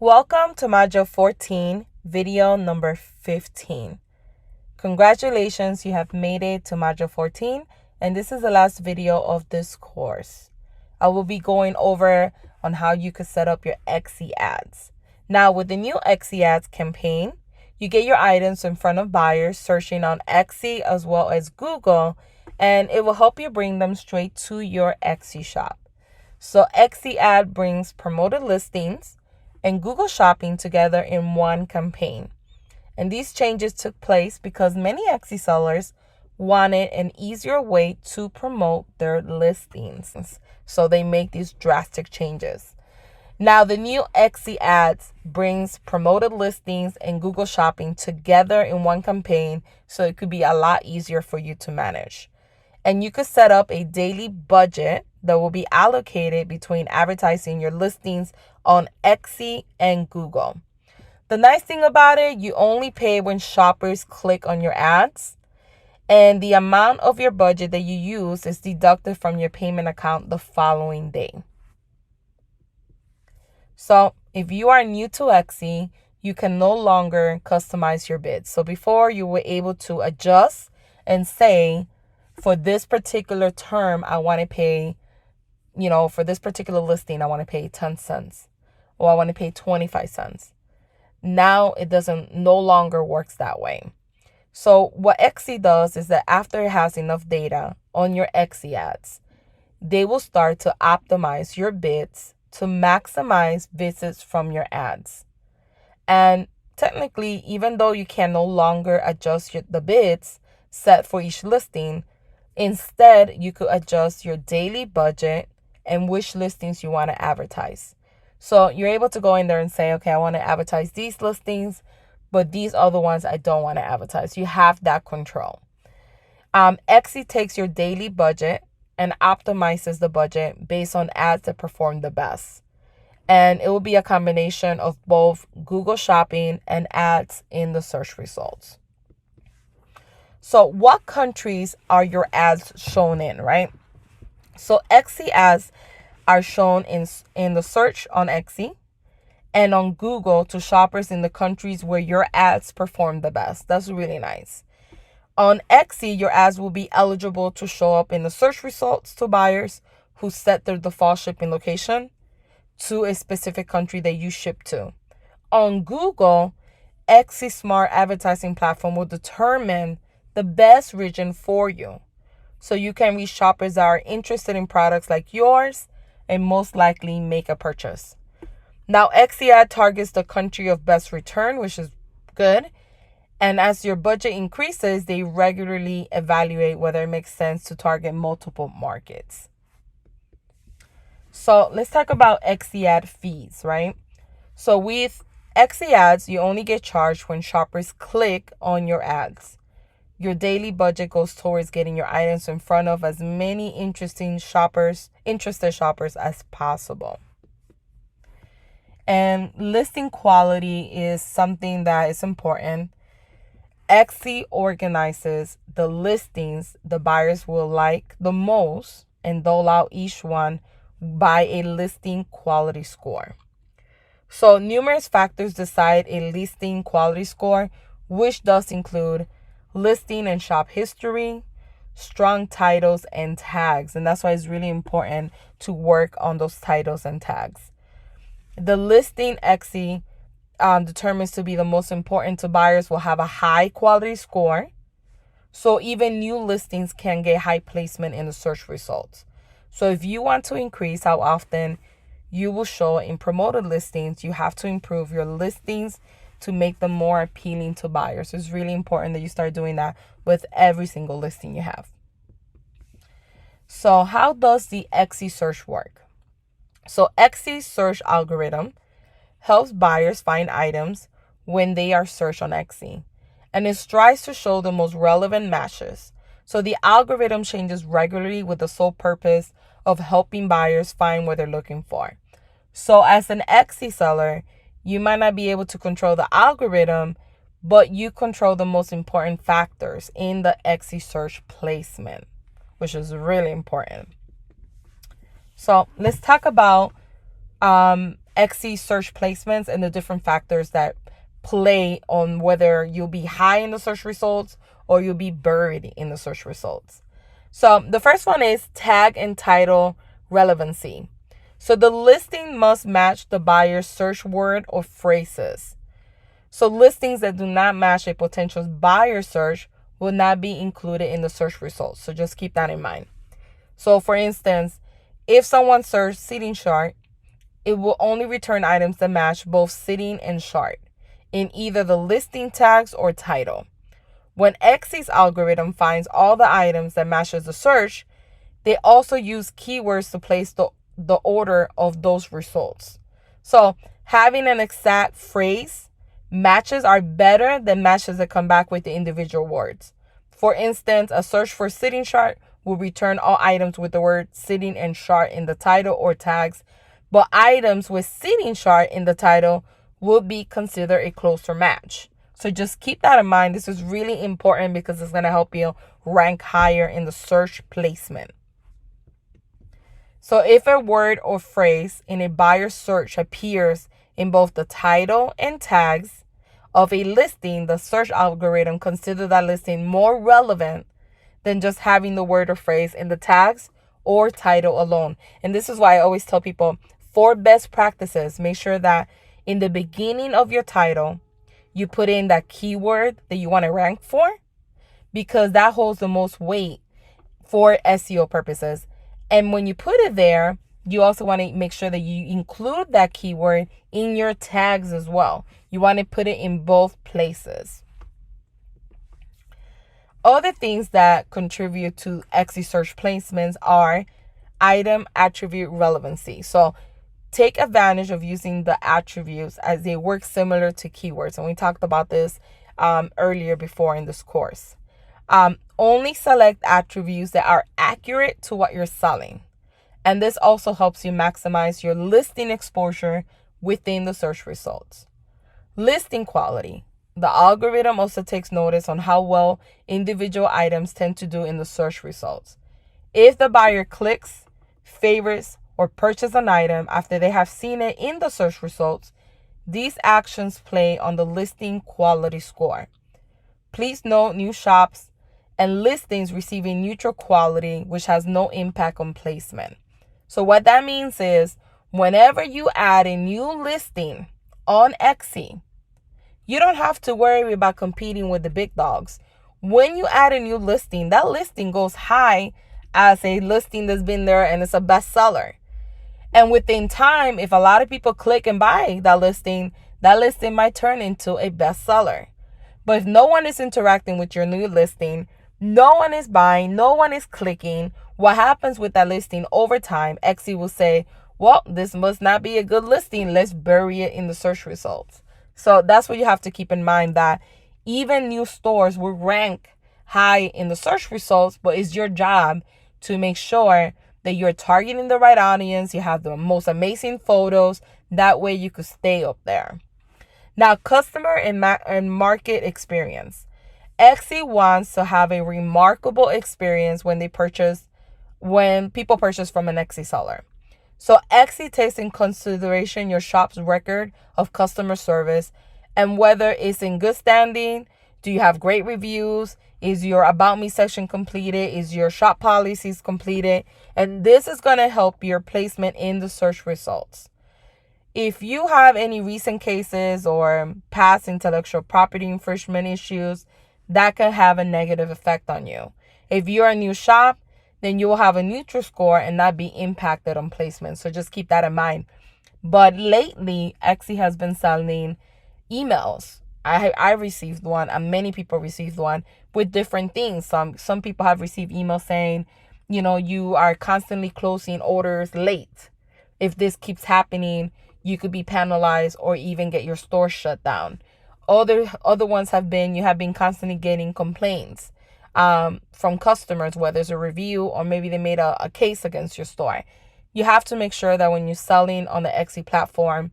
Welcome to Module 14, video number 15. Congratulations, you have made it to Module 14, and this is the last video of this course. I will be going over on how you could set up your Etsy ads. Now, with the new Etsy ads campaign, you get your items in front of buyers searching on Etsy as well as Google, and it will help you bring them straight to your Etsy shop. So Etsy ad brings promoted listings and Google Shopping together in one campaign. And these changes took place because many Etsy sellers wanted an easier way to promote their listings. So they make these drastic changes. Now, the new Etsy ads brings promoted listings and Google Shopping together in one campaign, so it could be a lot easier for you to manage. And you could set up a daily budget that will be allocated between advertising your listings on Etsy and Google. The nice thing about it, you only pay when shoppers click on your ads, and the amount of your budget that you use is deducted from your payment account the following day. So if you are new to Etsy, you can no longer customize your bids. So before, you were able to adjust and say, for this particular term, I want to pay, for this particular listing, I want to pay 10 cents or I want to pay 25 cents. Now it no longer works that way. So what Etsy does is that after it has enough data on your Etsy ads, they will start to optimize your bids to maximize visits from your ads. And technically, even though you can no longer adjust the bids set for each listing, instead, you could adjust your daily budget and which listings you want to advertise. So you're able to go in there and say, okay, I want to advertise these listings, but these other ones I don't want to advertise. You have that control. Etsy takes your daily budget and optimizes the budget based on ads that perform the best. And it will be a combination of both Google Shopping and ads in the search results. So what countries are your ads shown in, right? So Etsy ads are shown in the search on Etsy and on Google to shoppers in the countries where your ads perform the best. That's really nice. On Etsy, your ads will be eligible to show up in the search results to buyers who set their default shipping location to a specific country that you ship to. On Google, Etsy Smart Advertising Platform will determine the best region for you, so you can reach shoppers that are interested in products like yours and most likely make a purchase. Now, Etsy ad targets the country of best return, which is good. And as your budget increases, they regularly evaluate whether it makes sense to target multiple markets. So let's talk about Etsy ad fees, right? So with Etsy ads, you only get charged when shoppers click on your ads. Your daily budget goes towards getting your items in front of as many interested shoppers as possible. And listing quality is something that is important. Etsy organizes the listings the buyers will like the most and dole out each one by a listing quality score. So numerous factors decide a listing quality score, which does include listing and shop history, strong titles and tags. And that's why it's really important to work on those titles and tags. The listing Etsy determines to be the most important to buyers will have a high quality score. So even new listings can get high placement in the search results. So if you want to increase how often you will show in promoted listings, you have to improve your listings to make them more appealing to buyers. So it's really important that you start doing that with every single listing you have. So how does the Etsy search work? So Etsy's search algorithm helps buyers find items when they are searched on Etsy, and it strives to show the most relevant matches. So the algorithm changes regularly with the sole purpose of helping buyers find what they're looking for. So as an Etsy seller, you might not be able to control the algorithm, but you control the most important factors in the Etsy search placement, which is really important. So let's talk about Etsy search placements and the different factors that play on whether you'll be high in the search results or you'll be buried in the search results. So the first one is tag and title relevancy. So the listing must match the buyer's search word or phrases. So listings that do not match a potential buyer search will not be included in the search results. So just keep that in mind. So for instance, if someone searched sitting chart, it will only return items that match both sitting and chart in either the listing tags or title. When Etsy's algorithm finds all the items that matches the search, they also use keywords to place the order of those results. So having an exact phrase matches are better than matches that come back with the individual words. For instance, a search for sitting chart will return all items with the word sitting and chart in the title or tags, but items with sitting chart in the title will be considered a closer match. So just keep that in mind. This is really important because it's going to help you rank higher in the search placement. So if a word or phrase in a buyer search appears in both the title and tags of a listing, the search algorithm considers that listing more relevant than just having the word or phrase in the tags or title alone. And this is why I always tell people, for best practices, make sure that in the beginning of your title, you put in that keyword that you want to rank for, because that holds the most weight for SEO purposes. And when you put it there, you also want to make sure that you include that keyword in your tags as well. You want to put it in both places. Other things that contribute to Etsy search placements are item attribute relevancy. So take advantage of using the attributes as they work similar to keywords. And we talked about this earlier before in this course. Only select attributes that are accurate to what you're selling. And this also helps you maximize your listing exposure within the search results. Listing quality. The algorithm also takes notice on how well individual items tend to do in the search results. If the buyer clicks, favorites, or purchase an item after they have seen it in the search results, these actions play on the listing quality score. Please note new shops and listings receiving neutral quality, which has no impact on placement. So what that means is whenever you add a new listing on Etsy, you don't have to worry about competing with the big dogs. When you add a new listing, that listing goes high as a listing that's been there and it's a bestseller. And within time, if a lot of people click and buy that listing might turn into a bestseller. But if no one is interacting with your new listing, no one is buying, no one is clicking, what happens with that listing over time, Etsy will say, well, this must not be a good listing. Let's bury it in the search results. So that's what you have to keep in mind, that even new stores will rank high in the search results, but it's your job to make sure that you're targeting the right audience, you have the most amazing photos, that way you could stay up there. Now, customer and market experience. Etsy wants to have a remarkable experience when people purchase from an Etsy seller. So Etsy takes in consideration your shop's record of customer service and whether it's in good standing. Do you have great reviews? Is your About Me section completed? Is your shop policies completed? And this is going to help your placement in the search results. If you have any recent cases or past intellectual property infringement issues, that can have a negative effect on you. If you're a new shop, then you will have a neutral score and not be impacted on placement. So just keep that in mind. But lately, Etsy has been selling emails. I received one, and many people received one with different things. Some people have received emails saying, you are constantly closing orders late. If this keeps happening, you could be penalized or even get your store shut down. Other ones have been, you have been constantly getting complaints from customers, whether it's a review or maybe they made a case against your store. You have to make sure that when you're selling on the Etsy platform,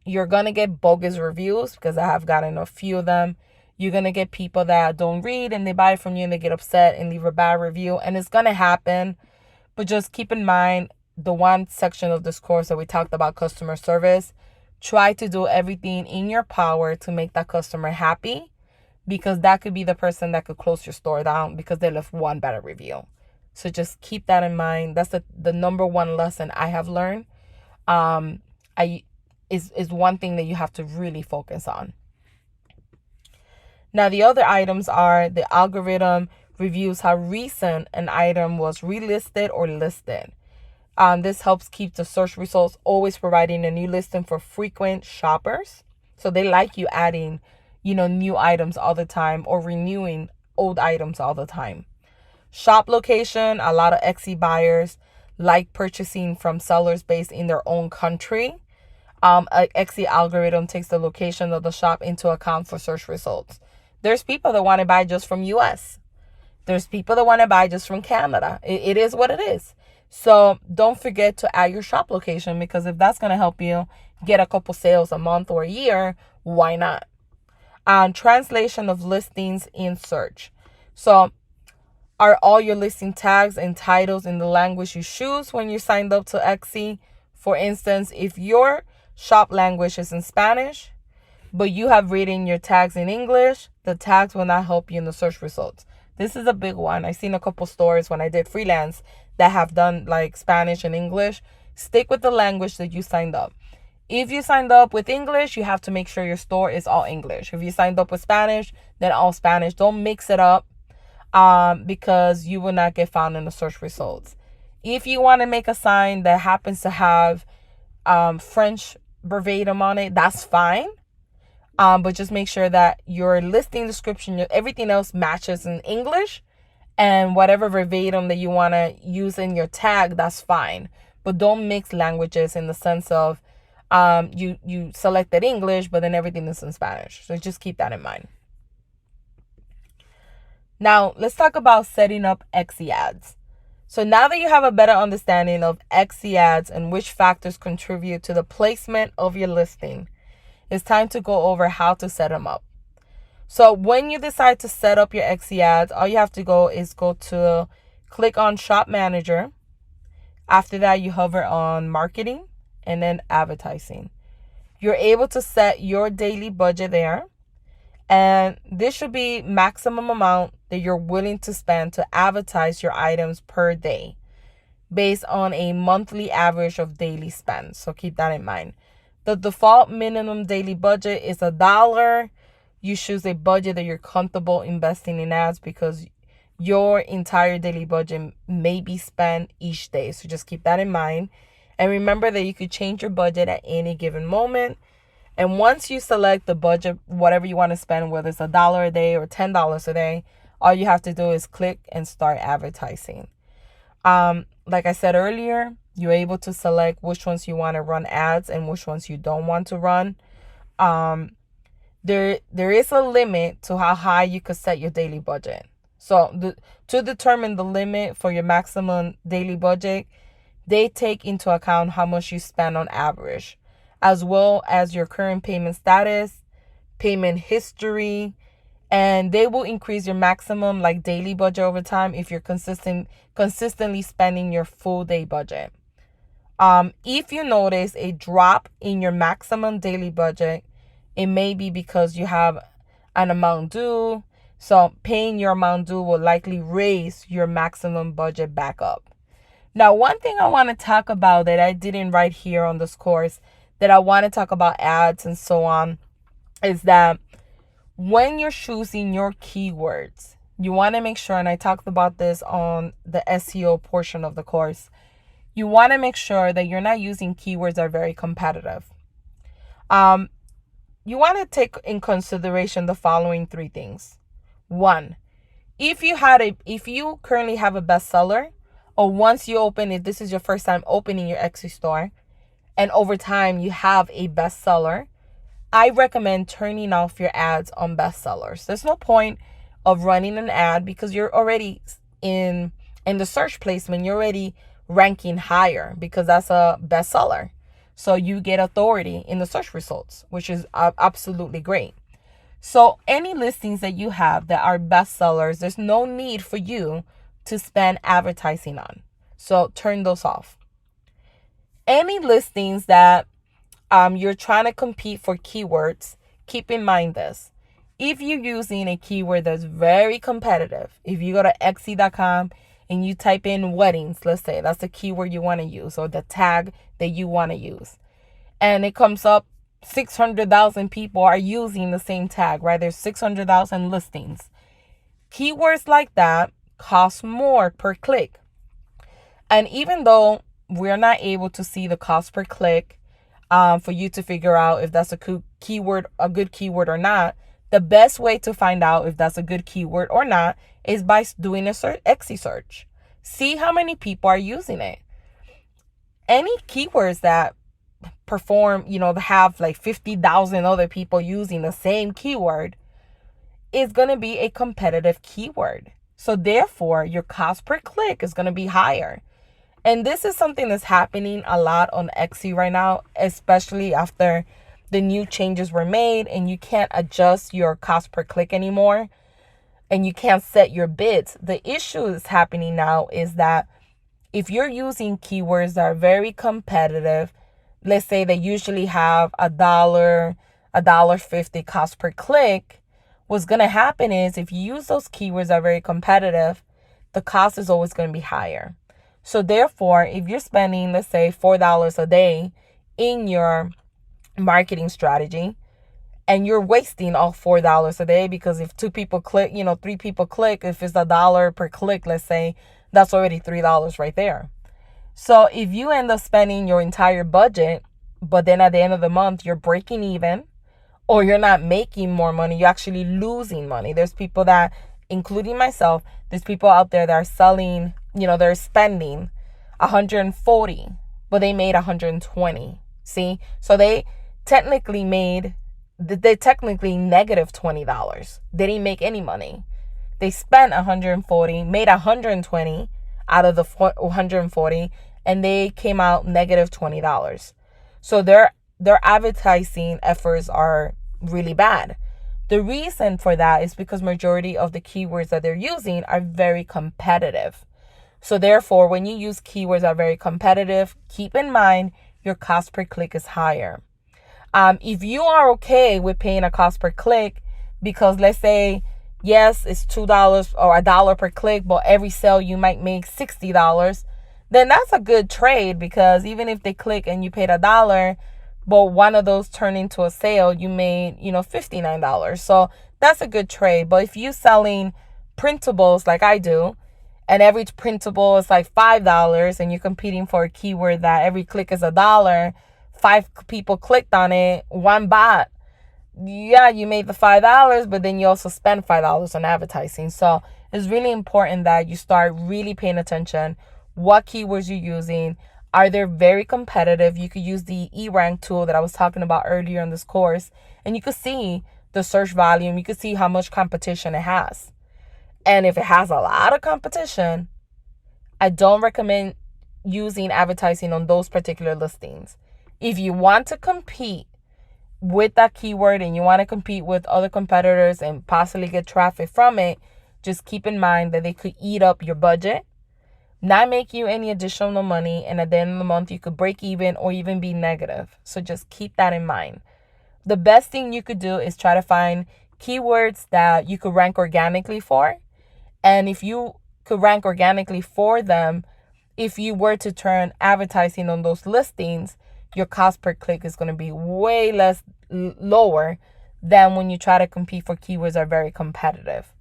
you're going to get bogus reviews, because I have gotten a few of them. You're going to get people that don't read and they buy from you and they get upset and leave a bad review. And it's going to happen. But just keep in mind, the one section of this course that we talked about customer service, try to do everything in your power to make that customer happy, because that could be the person that could close your store down because they left one bad review. So just keep that in mind. That's the number one lesson I have learned. Is one thing that you have to really focus on. Now, the other items are the algorithm reviews how recent an item was relisted or listed. This helps keep the search results always providing a new listing for frequent shoppers. So they like you adding, new items all the time or renewing old items all the time. Shop location, a lot of Etsy buyers like purchasing from sellers based in their own country. Etsy algorithm takes the location of the shop into account for search results. There's people that want to buy just from US. There's people that want to buy just from Canada. It is what it is. So don't forget to add your shop location, because if that's going to help you get a couple sales a month or a year, why not? Translation of listings in search. So are all your listing tags and titles in the language you choose when you signed up to Etsy? For instance, if your shop language is in Spanish, but you have written your tags in English, the tags will not help you in the search results. This is a big one. I've seen a couple stores when I did freelance that have done like Spanish and English. Stick with the language that you signed up. If you signed up with English, you have to make sure your store is all English. If you signed up with Spanish, then all Spanish. Don't mix it up because you will not get found in the search results. If you want to make a sign that happens to have French verbatim on it, that's fine. But just make sure that your listing description, everything else matches in English, and whatever verbatim that you want to use in your tag, that's fine. But don't mix languages in the sense of you selected English, but then everything is in Spanish. So just keep that in mind. Now, let's talk about setting up Etsy ads. So now that you have a better understanding of Etsy ads and which factors contribute to the placement of your listing, it's time to go over how to set them up. So when you decide to set up your Etsy ads, all you have to click on Shop Manager. After that, you hover on Marketing and then Advertising. You're able to set your daily budget there. And this should be maximum amount that you're willing to spend to advertise your items per day based on a monthly average of daily spend. So keep that in mind. The default minimum daily budget is $1. You choose a budget that you're comfortable investing in ads because your entire daily budget may be spent each day. So just keep that in mind. And remember that you could change your budget at any given moment. And once you select the budget, whatever you want to spend, whether it's $1 a day or $10 a day, all you have to do is click and start advertising. Like I said earlier, you're able to select which ones you want to run ads and which ones you don't want to run. There is a limit to how high you could set your daily budget. So to determine the limit for your maximum daily budget, they take into account how much you spend on average, as well as your current payment status, payment history, and they will increase your maximum daily budget over time if you're consistently spending your full day budget. If you notice a drop in your maximum daily budget, it may be because you have an amount due. So paying your amount due will likely raise your maximum budget back up. Now, one thing I want to talk about that I didn't write here on this course, that I want to talk about ads and so on, is that when you're choosing your keywords, you want to make sure, and I talked about this on the SEO portion of the course, you want to make sure that you're not using keywords that are very competitive. You want to take in consideration the following 3 things. 1, if you currently have a bestseller, or once you open it, this is your first time opening your Etsy store, and over time you have a bestseller, I recommend turning off your ads on bestsellers. There's no point of running an ad because you're already in the search placement. You're already ranking higher because that's a bestseller. So you get authority in the search results, which is absolutely great. So any listings that you have that are bestsellers, there's no need for you to spend advertising on. So turn those off. Any listings that you're trying to compete for keywords, keep in mind this. If you're using a keyword that's very competitive, if you go to Etsy.com and you type in weddings, let's say that's the keyword you want to use or the tag that you want to use, and it comes up 600,000 people are using the same tag, right? There's 600,000 listings. Keywords like that cost more per click. And even though we're not able to see the cost per click, for you to figure out if that's a good keyword or not, the best way to find out if that's a good keyword or not is by doing a Etsy search. See how many people are using it. Any keywords that perform, have like 50,000 other people using the same keyword is going to be a competitive keyword. So therefore, your cost per click is going to be higher. And this is something that's happening a lot on Etsy right now, especially after the new changes were made and you can't adjust your cost per click anymore and you can't set your bids. The issue that's happening now is that if you're using keywords that are very competitive, let's say they usually have $1.50 cost per click, what's going to happen is if you use those keywords that are very competitive, the cost is always going to be higher. So therefore, if you're spending, let's say, $4 a day in your marketing strategy and you're wasting all $4 a day, because if 2 people click, 3 people click, if it's $1 per click, let's say, that's already $3 right there. So if you end up spending your entire budget, but then at the end of the month, you're breaking even or you're not making more money, you're actually losing money. There's people that, including myself, there's people out there that are selling, they're spending 140, but they made 120. See? So they technically negative $20. They didn't make any money. They spent 140, made 120 out of the 140, and they came out negative $20. So their advertising efforts are really bad. The reason for that is because majority of the keywords that they're using are very competitive. So therefore, when you use keywords that are very competitive, keep in mind your cost per click is higher. If you are okay with paying a cost per click, because let's say, yes, it's $2 or $1 per click, but every sale you might make $60, then that's a good trade, because even if they click and you paid $1, but one of those turned into a sale, you made, $59. So that's a good trade. But if you're selling printables like I do, and every printable is like $5, and you're competing for a keyword that every click is $1, 5 people clicked on it, 1 bot, yeah, you made the $5, but then you also spend $5 on advertising. So it's really important that you start really paying attention what keywords you're using. Are they very competitive? You could use the eRank tool that I was talking about earlier in this course, and you could see the search volume. You could see how much competition it has. And if it has a lot of competition, I don't recommend using advertising on those particular listings. If you want to compete with that keyword and you want to compete with other competitors and possibly get traffic from it, just keep in mind that they could eat up your budget, not make you any additional money, and at the end of the month you could break even or even be negative. So just keep that in mind. The best thing you could do is try to find keywords that you could rank organically for. And if you could rank organically for them, if you were to turn advertising on those listings, your cost per click is going to be way lower than when you try to compete for keywords that are very competitive.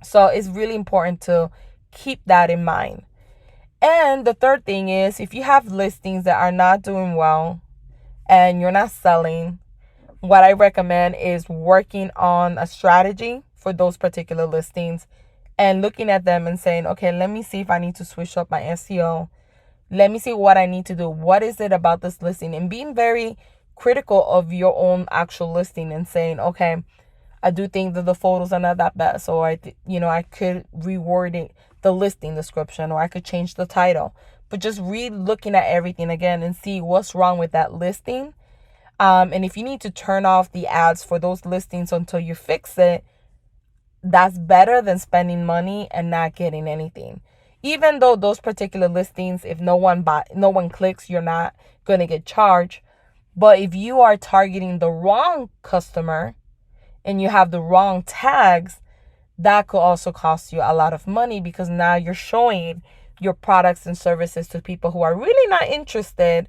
So it's really important to keep that in mind. And the third thing is, if you have listings that are not doing well and you're not selling, what I recommend is working on a strategy for those particular listings and looking at them and saying, okay, let me see if I need to switch up my SEO. Let me see what I need to do. What is it about this listing? And being very critical of your own actual listing and saying, okay, I do think that the photos are not that bad. So I could reword it, the listing description, or I could change the title. But just looking at everything again and see what's wrong with that listing. And if you need to turn off the ads for those listings until you fix it, that's better than spending money and not getting anything. even though those particular listings, if no one clicks, you're not going to get charged. But if you are targeting the wrong customer and you have the wrong tags, that could also cost you a lot of money, because now you're showing your products and services to people who are really not interested.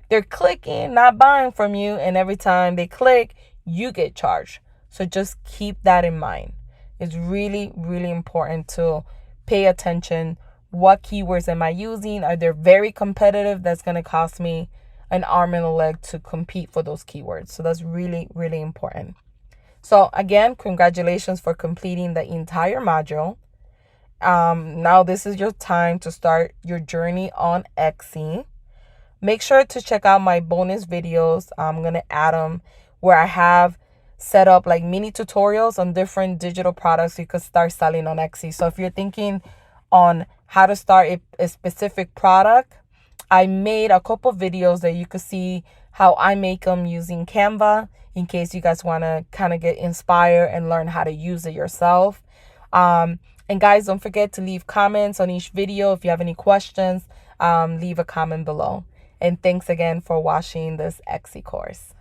They're clicking, not buying from you, and every time they click, you get charged. So just keep that in mind. It's really, really important to pay attention. What keywords am I using? Are they very competitive? That's going to cost me an arm and a leg to compete for those keywords. So that's really, really important. So again, congratulations for completing the entire module. Now this is your time to start your journey on Etsy. Make sure to check out my bonus videos. I'm going to add them, where I have set up like mini tutorials on different digital products you could start selling on Etsy. So if you're thinking on how to start a specific product, I made a couple videos that you could see how I make them using Canva, in case you guys want to kind of get inspired and learn how to use it yourself. And guys, don't forget to leave comments on each video. If you have any questions, leave a comment below. And thanks again for watching this Etsy course.